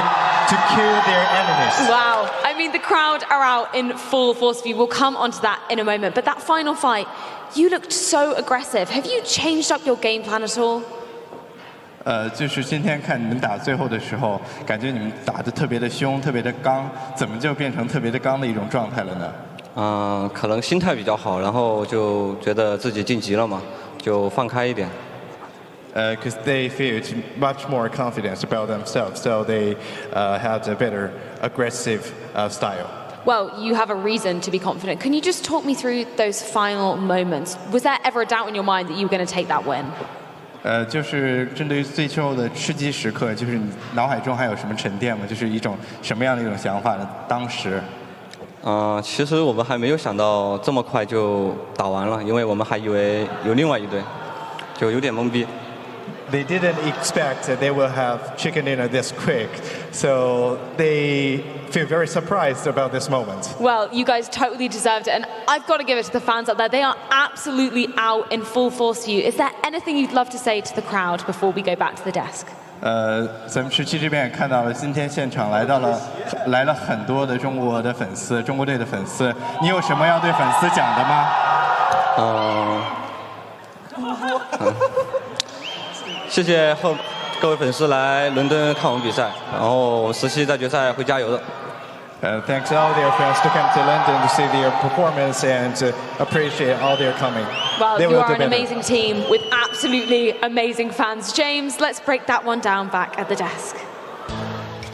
to kill their enemies. Wow. I mean, the crowd are out in full force view. We'll come onto that in a moment. But that final fight, you looked so aggressive. Have you changed up your game plan at all? 就是今天看你们打最后的时候，感觉你们打得特别的凶，特别的刚，怎么就变成特别的刚的一种状态了呢？可能心态比较好，然后就觉得自己晋级了嘛，就放开一点。Because they feel much more confidence about themselves, so they have a better aggressive style. Well, you have a reason to be confident. Can you just talk me through those final moments? Was there ever a doubt in your mind that you were going to take that win? 就是针对于最后的吃鸡时刻，就是你脑海中还有什么沉淀吗？就是一种什么样的一种想法呢？当时，其实我们还没有想到这么快就打完了，因为我们还以为有另外一队，就有点懵逼。They didn't expect that they will have chicken dinner this quick, so they feel very surprised about this moment. Well, you guys totally deserved it, and I've got to give it to the fans out there. They are absolutely out in full force for you. Is there anything you'd love to say to the crowd before we go back to the desk? 咱们17这边也看到了，今天现场来了很多的中国的粉丝，中国队的粉丝，你有什么要对粉丝讲的吗？谢谢各位粉丝来伦敦看我们比赛，然后我们17在决赛会加油的。Thanks all their fans to come to London to see their performance and to appreciate all their coming. Well, you are an amazing team with absolutely amazing fans. James, let's break that one down back at the desk.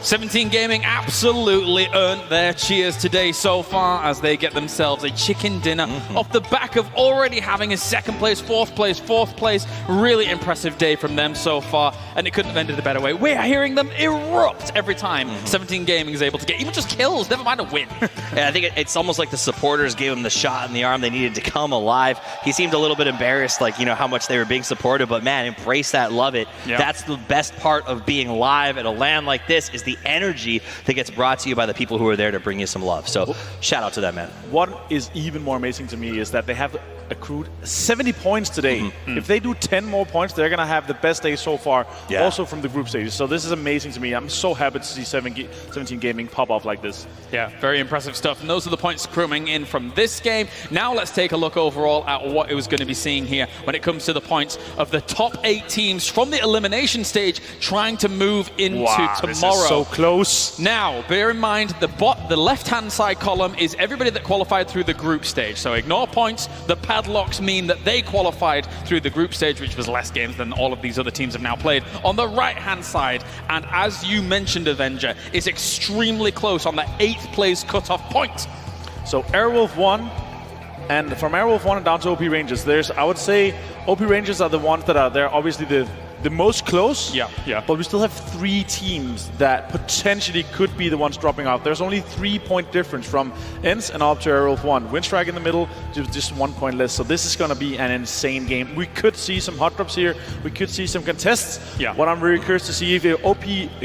17 Gaming absolutely earned their cheers today so far as they get themselves a chicken dinner off the back of already having a second place, fourth place. Really impressive day from them so far, and it couldn't have ended a better way. We are hearing them erupt every time 17 Gaming is able to get even just kills, never mind a win. Yeah, I think it's almost like the supporters gave him the shot in the arm they needed to come alive. He seemed a little bit embarrassed, like, you know, how much they were being supportive, but man, embrace that, love it. Yeah. That's the best part of being live at a LAN like this, is the energy that gets brought to you by the people who are there to bring you some love. So shout out to them, man. What is even more amazing to me is that they have accrued 70 points today. If they do 10 more points, they're going to have the best day so far, also from the group stages. So this is amazing to me. I'm so happy to see 17 Gaming pop off like this. Yeah, very impressive stuff. And those are the points accruing in from this game. Now let's take a look overall at what it was going to be seeing here when it comes to the points of the top 8 teams from the elimination stage trying to move into tomorrow. This is so close. Now, bear in mind, the left-hand side column is everybody that qualified through the group stage. So ignore points. The padlocks mean that they qualified through the group stage, which was less games than all of these other teams have now played. On the right-hand side, and as you mentioned, Avenger, is extremely close on the 8th place cutoff point. So Airwolf won, and from Airwolf 1 down to OP Rangers, I would say OP Rangers are the ones that are there, obviously the most close. Yeah. But we still have 3 teams that potentially could be the ones dropping out. There's only 3-point difference from ENCE and up to Airwolf 1. Winstrike in the middle, just 1 point less. So this is going to be an insane game. We could see some hot drops here. We could see some contests. Yeah. What I'm really curious to see if the OP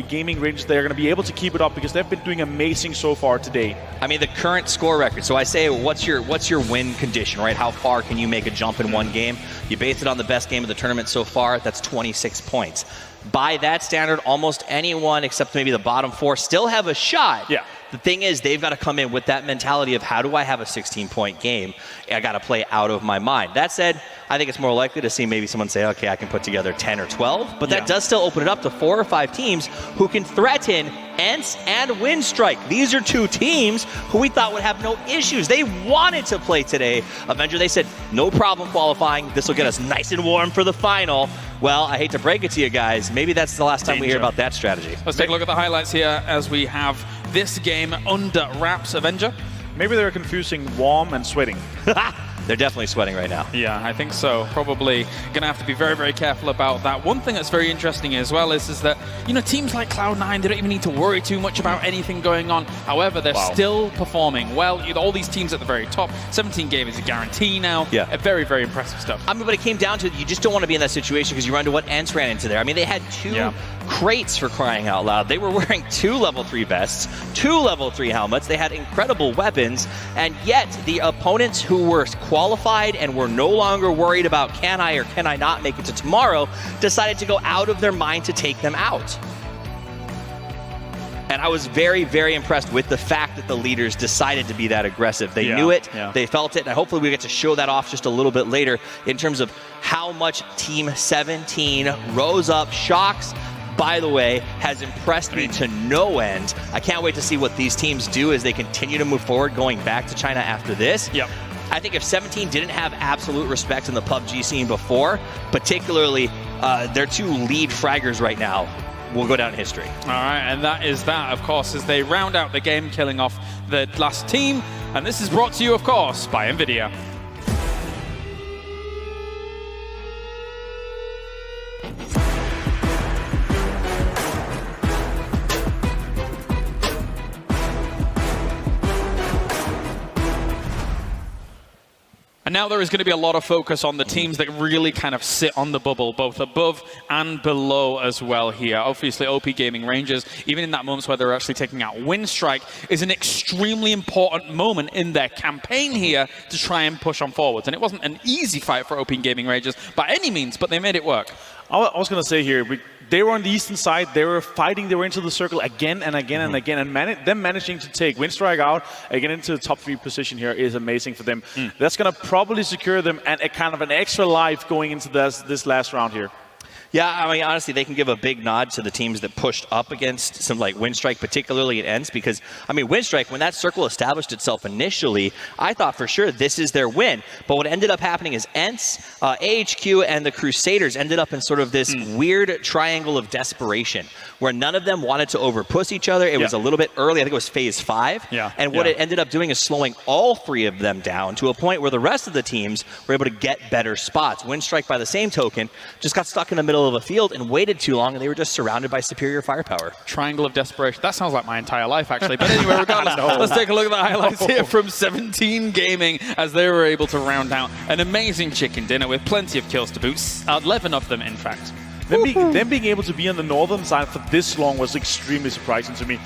Gaming Rangers, they're going to be able to keep it up, because they've been doing amazing so far today. I mean, the current score record. So I say, what's your win condition, right? How far can you make a jump in one game? You base it on the best game of the tournament so far. That's 26 points. By that standard, almost anyone except maybe the bottom 4 still have a shot. Yeah. The thing is, they've got to come in with that mentality of, how do I have a 16-point game? I got to play out of my mind. That said, I think it's more likely to see maybe someone say, okay, I can put together 10 or 12, but that does still open it up to 4 or 5 teams who can threaten ENCE and Winstrike. These are 2 teams who we thought would have no issues. They wanted to play today. Avenger, they said, no problem qualifying. This will get us nice and warm for the final. Well, I hate to break it to you guys. Maybe that's the last time we hear about that strategy. Let's take a look at the highlights here as we have this game under wraps. Avenger? Maybe they're confusing warm and sweating. They're definitely sweating right now. Yeah, I think so. Probably going to have to be very, very careful about that. One thing that's very interesting as well is that, you know, teams like Cloud9, they don't even need to worry too much about anything going on. However, they're still performing well. You know, all these teams at the very top. 17 Game is a guarantee now. Yeah. Very, very impressive stuff. I mean, but it came down to, you just don't want to be in that situation, because you run into what ENCE ran into there. I mean, they had 2 crates, for crying out loud. They were wearing 2 level 3 vests, 2 level 3 helmets. They had incredible weapons, and yet the opponents who were qualified and were no longer worried about, can I or can I not make it to tomorrow, decided to go out of their mind to take them out. And I was very, very impressed with the fact that the leaders decided to be that aggressive. They knew it, they felt it, and hopefully we get to show that off just a little bit later in terms of how much Team 17 rose up. Shocks, by the way, has impressed me to no end. I can't wait to see what these teams do as they continue to move forward going back to China after this. I think if 17 didn't have absolute respect in the PUBG scene before, particularly their 2 lead fraggers right now, will go down in history. All right, and that is that, of course, as they round out the game, killing off the last team. And this is brought to you, of course, by NVIDIA. And now there is going to be a lot of focus on the teams that really kind of sit on the bubble, both above and below as well here. Obviously, OP Gaming Rangers, even in that moment where they're actually taking out Winstrike, is an extremely important moment in their campaign here to try and push on forwards. And it wasn't an easy fight for OP Gaming Rangers by any means, but they made it work. I was going to say here, they were on the eastern side. They were fighting. They were into the circle again and again and again. And them managing to take Winstrike out again into the top 3 position here is amazing for them. That's going to probably secure them and a kind of an extra life going into this last round here. Yeah, I mean, honestly, they can give a big nod to the teams that pushed up against some like Winstrike, particularly at Ents, because, I mean, Winstrike, when that circle established itself initially, I thought for sure this is their win. But what ended up happening is Ents, AHQ, and the Crusaders ended up in sort of this weird triangle of desperation, where none of them wanted to overpush each other. It was a little bit early. I think it was phase 5. And what it ended up doing is slowing all 3 of them down to a point where the rest of the teams were able to get better spots. Winstrike, by the same token, just got stuck in the middle of a field and waited too long, and they were just surrounded by superior firepower. Triangle of desperation. That sounds like my entire life, actually. But anyway, regardless, let's take a look at the highlights here from 17 Gaming as they were able to round out an amazing chicken dinner with plenty of kills to boot. 11 of them, in fact. Them being able to be on the northern side for this long was extremely surprising to me.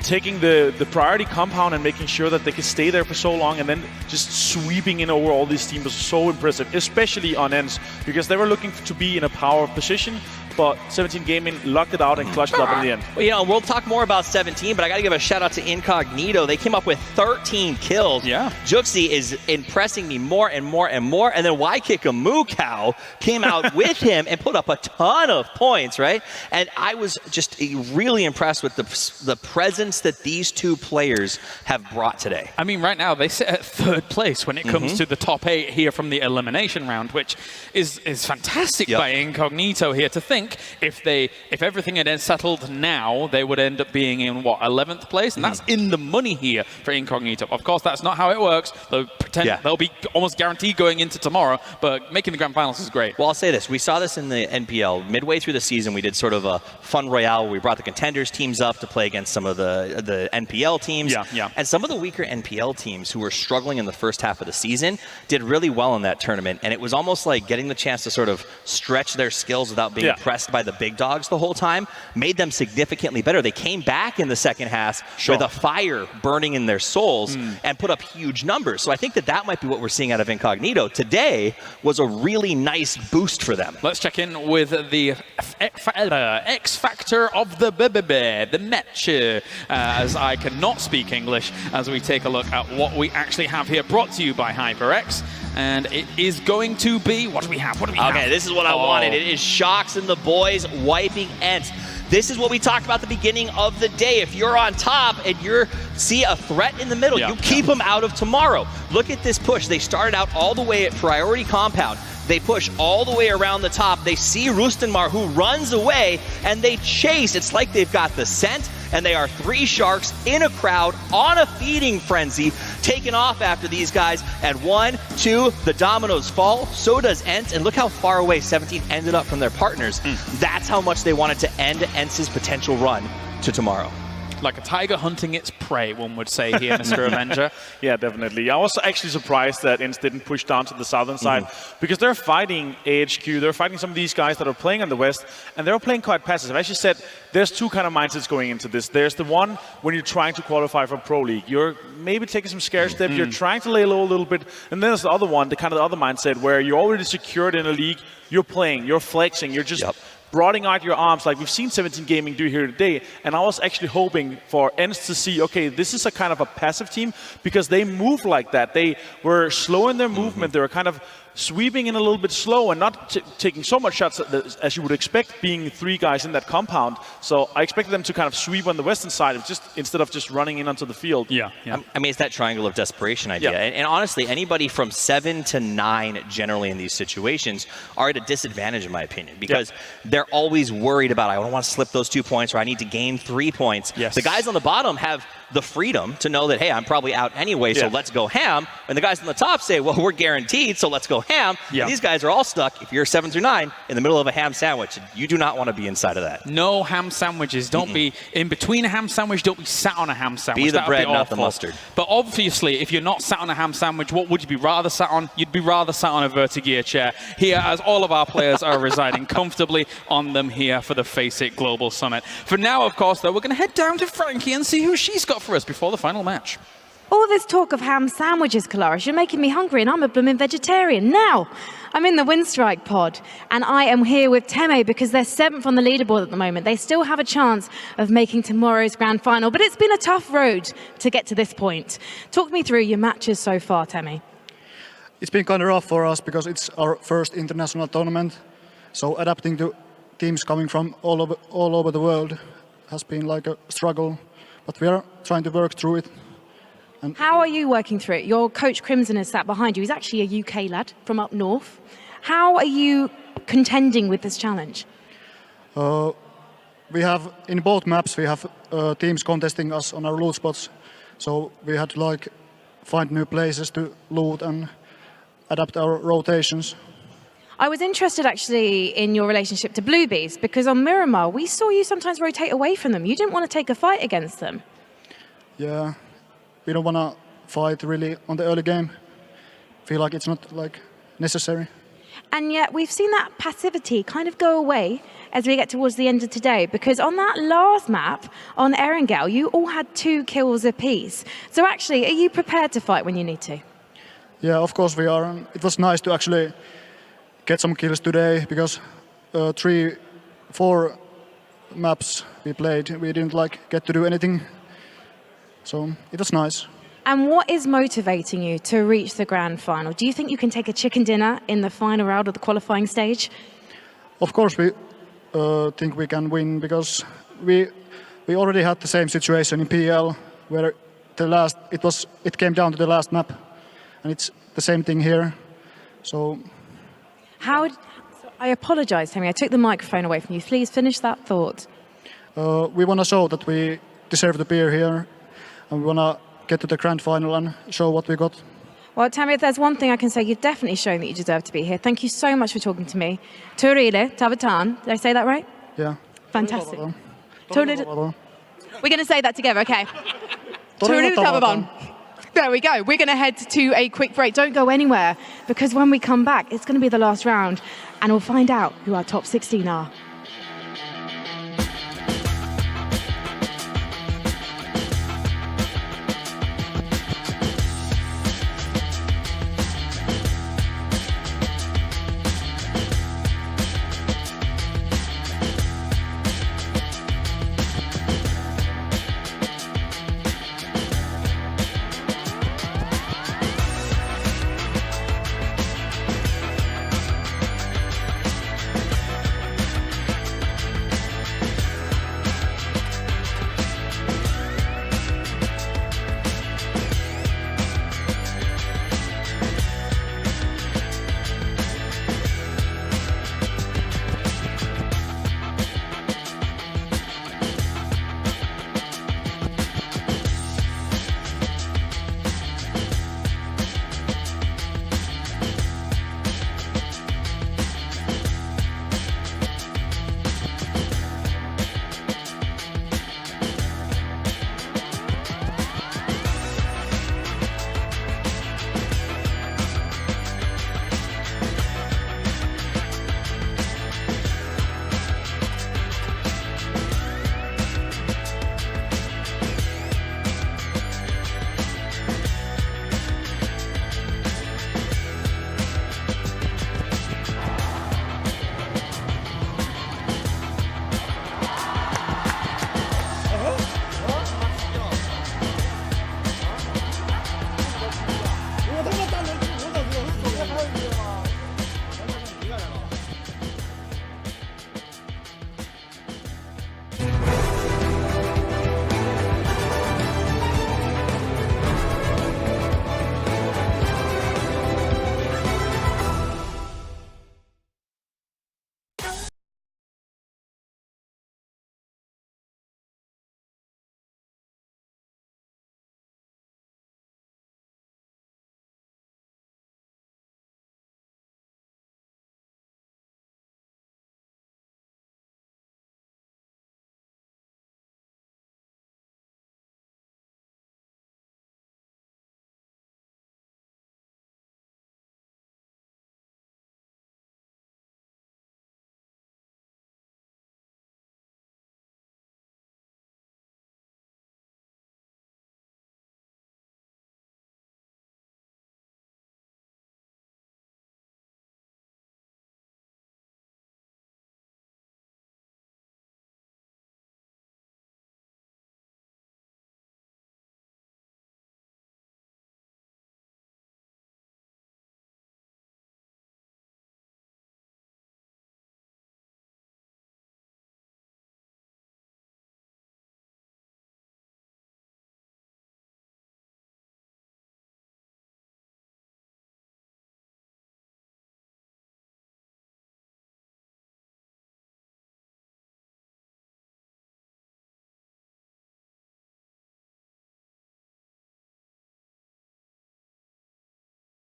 Taking the priority compound and making sure that they can stay there for so long and then just sweeping in over all these teams was so impressive, especially on Ents, because they were looking to be in a power position, but 17 Gaming locked it out and clutched it up in the end. Well, you know, we'll talk more about 17, but I got to give a shout out to Incognito. They came up with 13 kills. Yeah. Juxi is impressing me more and more and more. And then Waikikamukow came out with him and put up a ton of points, right? And I was just really impressed with the presence that these 2 players have brought today. I mean, right now they sit at 3rd place when it comes to the top 8 here from the elimination round, which is fantastic by Incognito here. To think if everything had settled now, they would end up being in what, 11th place, and that's in the money here for Incognito. Of course, that's not how it works. They'll pretend they'll be almost guaranteed going into tomorrow, but making the grand finals is great. Well, I'll say this: we saw this in the NPL midway through the season. We did sort of a fun royale where we brought the contenders teams up to play against some of the NPL teams. And some of the weaker NPL teams who were struggling in the first half of the season did really well in that tournament. And it was almost like getting the chance to sort of stretch their skills without being pressed by the big dogs the whole time, made them significantly better. They came back in the second half with a fire burning in their souls and put up huge numbers. So I think that might be what we're seeing out of Incognito. Today was a really nice boost for them. Let's check in with the X Factor of the match, as I cannot speak English, as we take a look at what we actually have here, brought to you by HyperX. And it is going to be, what do we have? Okay, this is what I wanted. It is Shocks and the boys wiping Ents. This is what we talked about at the beginning of the day. If you're on top and you see a threat in the middle, you keep them out of tomorrow. Look at this push. They started out all the way at priority compound. They push all the way around the top. They see Rustenmar, who runs away, and they chase. It's like they've got the scent, and they are 3 sharks in a crowd on a feeding frenzy, taking off after these guys. And 1, 2, the dominoes fall. So does Ents, and look how far away 17 ended up from their partners. That's how much they wanted to end Ents' potential run to tomorrow. Like a tiger hunting its prey, one would say here, Mr. Avenger. Yeah, definitely. I was actually surprised that Ents didn't push down to the southern side, because they're fighting AHQ, they're fighting some of these guys that are playing on the west, and they're playing quite passive. As you said, there's 2 kind of mindsets going into this. There's the one when you're trying to qualify for Pro League. You're maybe taking some scare steps, you're trying to lay low a little bit, and then there's the other one, the other mindset, where you're already secured in a league, you're playing, you're flexing, you're just broadening out your arms like we've seen 17 Gaming do here today. And I was actually hoping for Ents to see, okay, this is a kind of a passive team, because they move like that. They were slow in their movement. They were kind of sweeping in a little bit slow and not taking so much shots as you would expect, being 3 guys in that compound. So I expected them to kind of sweep on the western side instead of just running in onto the field. I mean, it's that triangle of desperation idea. And honestly, anybody from 7 to 9 generally in these situations are at a disadvantage, in my opinion, because they're always worried about, I don't want to slip those 2 points, or I need to gain 3 points. The guys on the bottom have the freedom to know that, hey, I'm probably out anyway, so let's go ham. And the guys on the top say, well, we're guaranteed, so let's go ham. And these guys are all stuck, if you're 7 through 9, in the middle of a ham sandwich. You do not want to be inside of that. No ham sandwiches. Don't be in between a ham sandwich. Don't be sat on a ham sandwich. Be the bread, not the mustard. But obviously, if you're not sat on a ham sandwich, what would you be rather sat on? You'd be rather sat on a Vertigear chair here, as all of our players are residing comfortably on them here for the Face It Global Summit. For now, of course, though, we're going to head down to Frankie and see who she's got for us before the final match. All this talk of ham sandwiches, Kalaris, you're making me hungry, and I'm a blooming vegetarian. Now, I'm in the Windstrike pod, and I am here with Teme because they're 7th on the leaderboard at the moment. They still have a chance of making tomorrow's grand final, but it's been a tough road to get to this point. Talk me through your matches so far, Teme. It's been kind of rough for us because it's our first international tournament. So adapting to teams coming from all over the world has been like a struggle, but we are trying to work through it. And how are you working through it? Your coach Crimson is sat behind you. He's actually a UK lad from up north. How are you contending with this challenge? We have, in both maps, we have teams contesting us on our loot spots. So we had to like find new places to loot and adapt our rotations. I was interested actually in your relationship to Bluebees because on Miramar we saw you sometimes rotate away from them. You didn't want to take a fight against them. Yeah, we don't want to fight really on the early game. Feel like it's not like necessary. And yet we've seen that passivity kind of go away as we get towards the end of today, because on that last map on Erangel you all had 2 kills apiece. So actually, are you prepared to fight when you need to? Yeah, of course we are. And it was nice to actually get some kills today because 3-4 maps we played, we didn't like get to do anything. So it was nice. And what is motivating you to reach the grand final? Do you think you can take a chicken dinner in the final round of the qualifying stage? Of course we think we can win because we already had the same situation in PL where it came down to the last map, and it's the same thing here. So I apologize, Temi, I took the microphone away from you. Please finish that thought. We want to show that we deserve to be here, and we want to get to the grand final and show what we got. Well, Tami, if there's one thing I can say, you've definitely shown that you deserve to be here. Thank you so much for talking to me. Turile Tavatan, did I say that right? Yeah. Fantastic. We're going to say that together, okay? Turile Tavatan. There we go. We're going to head to a quick break. Don't go anywhere, because when we come back, it's going to be the last round, and we'll find out who our top 16 are.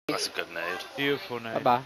That's a good nade. Beautiful nade. Bye-bye.